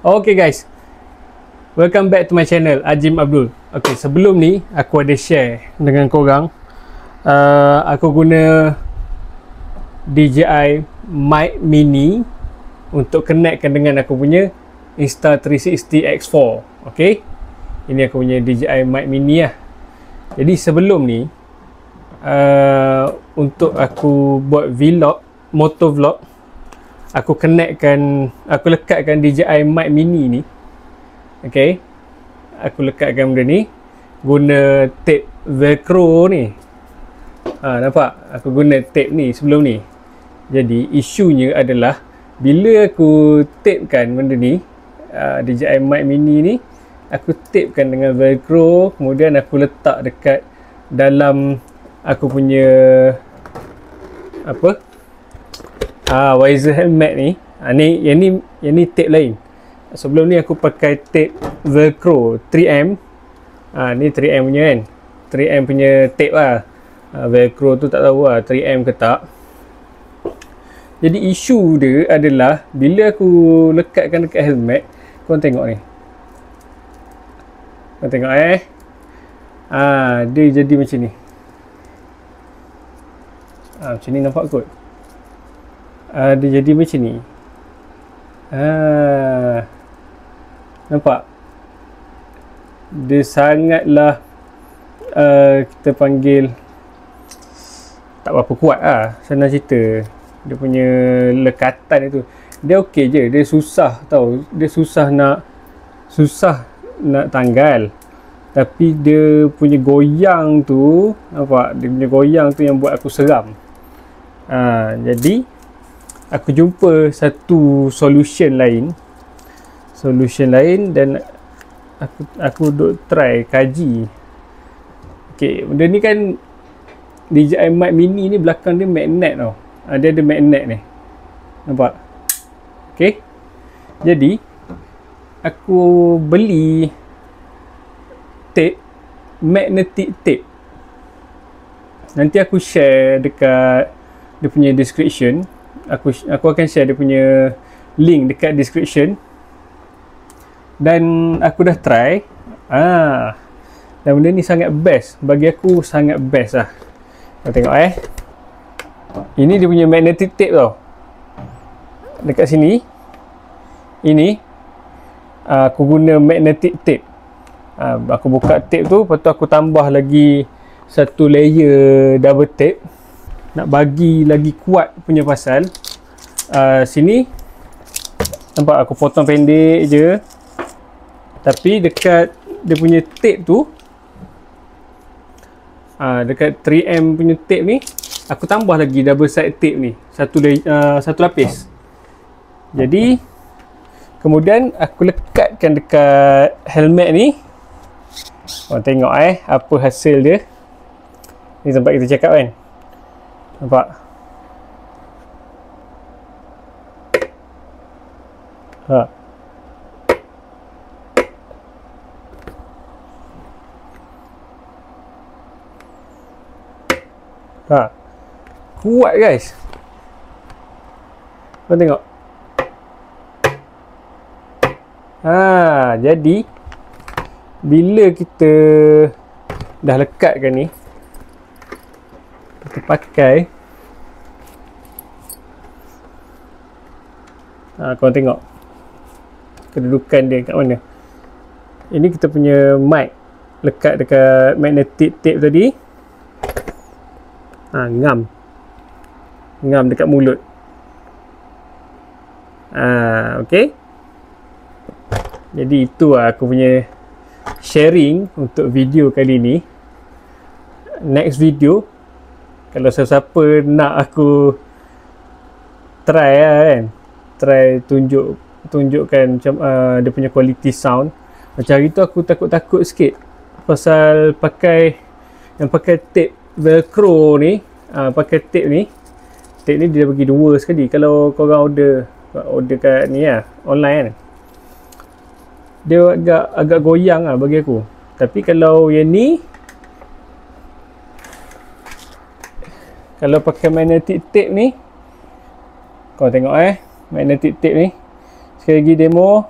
Okay guys, welcome back to my channel Ajim Abdul. Okay, sebelum ni aku ada share dengan korang aku guna DJI Mic Mini untuk connectkan dengan aku punya Insta360 X4. Okay, ini aku punya DJI Mic Mini lah. Jadi sebelum ni untuk aku buat vlog, motovlog, aku lekatkan DJI Mic Mini ni. Okay, aku lekatkan benda ni guna tape velcro ni. Nampak? Aku guna tape ni sebelum ni. Jadi isunya adalah bila aku tapekan benda ni, DJI Mic Mini ni, aku tapekan dengan velcro, kemudian aku letak dekat dalam aku punya visor helmet ni. Yang ni tape lain. Sebelum ni aku pakai tape velcro 3M. Ni 3M punya kan, 3M punya tape lah. Velcro tu tak tahu lah 3M ke tak. Jadi isu dia adalah bila aku lekatkan dekat helmet, korang tengok ni, korang tengok dia jadi macam ni. Macam ni nampak kot. Dia jadi macam ni. Nampak? Dia sangatlah kita panggil tak berapa kuat lah, senang cerita. Dia punya lekatan itu, dia okey je, dia susah tau. Dia susah nak tanggal. Tapi dia punya goyang tu, nampak? Dia punya goyang tu yang buat aku seram. Jadi aku jumpa satu solution lain dan aku duk try kaji. Okay, benda ni kan DJI Mic Mini ni belakang dia magnet tau. Dia ada magnet ni, nampak? Okay, jadi aku beli tape, magnetic tape. Nanti aku share dekat dia punya description. Aku akan share dia punya link dekat description. Dan aku dah try. Dan benda ni sangat best. Bagi aku sangat best lah. Kau tengok ini dia punya magnetic tape tau. Dekat sini, ini aku guna magnetic tape. Aku buka tape tu, lepas tu aku tambah lagi satu layer double tape nak bagi lagi kuat punya pasal. Sini nampak aku potong pendek je, tapi dekat dia punya tape tu, dekat 3M punya tape ni, aku tambah lagi double side tape ni, satu lapis. Jadi kemudian aku lekatkan dekat helmet ni. Korang tengok apa hasil dia. Ni tempat kita cakap kan, nampak? Kuat guys. Korang tengok. Jadi bila kita dah lekatkan ni, kita pakai. Korang tengok kedudukan dia kat mana. Ini kita punya mic lekat dekat magnetic tape tadi. Ngam dekat mulut. Okay. Jadi itu aku punya sharing untuk video kali ni. Next video, kalau siapa-siapa nak aku try kan, try tunjukkan macam dia punya quality sound. Macam hari tu aku takut-takut sikit pasal pakai tape velcro ni. Pakai tape ni dia bagi 2 sekali kalau korang order kat ni lah, online kan. Dia agak goyang lah bagi aku. Tapi kalau yang ni, kalau pakai magnetic tape ni, kau tengok magnetic tape ni, sekali lagi demo.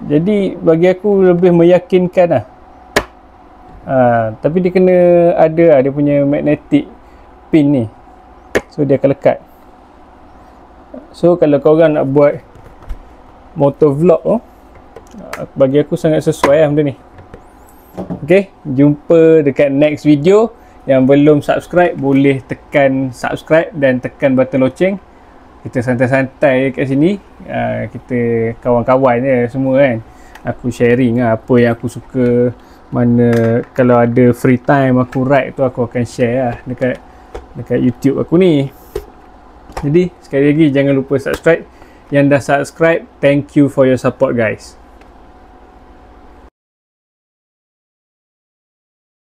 Jadi bagi aku lebih meyakinkan lah. Tapi dia kena ada dia punya magnetic pin ni, so dia akan lekat. So kalau korang nak buat motovlog bagi aku sangat sesuai lah benda ni. Ok, jumpa dekat next video. Yang belum subscribe boleh tekan subscribe dan tekan button loceng. Kita santai-santai kat sini, kita kawan-kawan je semua kan. Aku sharing lah apa yang aku suka, mana kalau ada free time aku ride tu aku akan share lah dekat YouTube aku ni. Jadi sekali lagi jangan lupa subscribe. Yang dah subscribe, thank you for your support guys.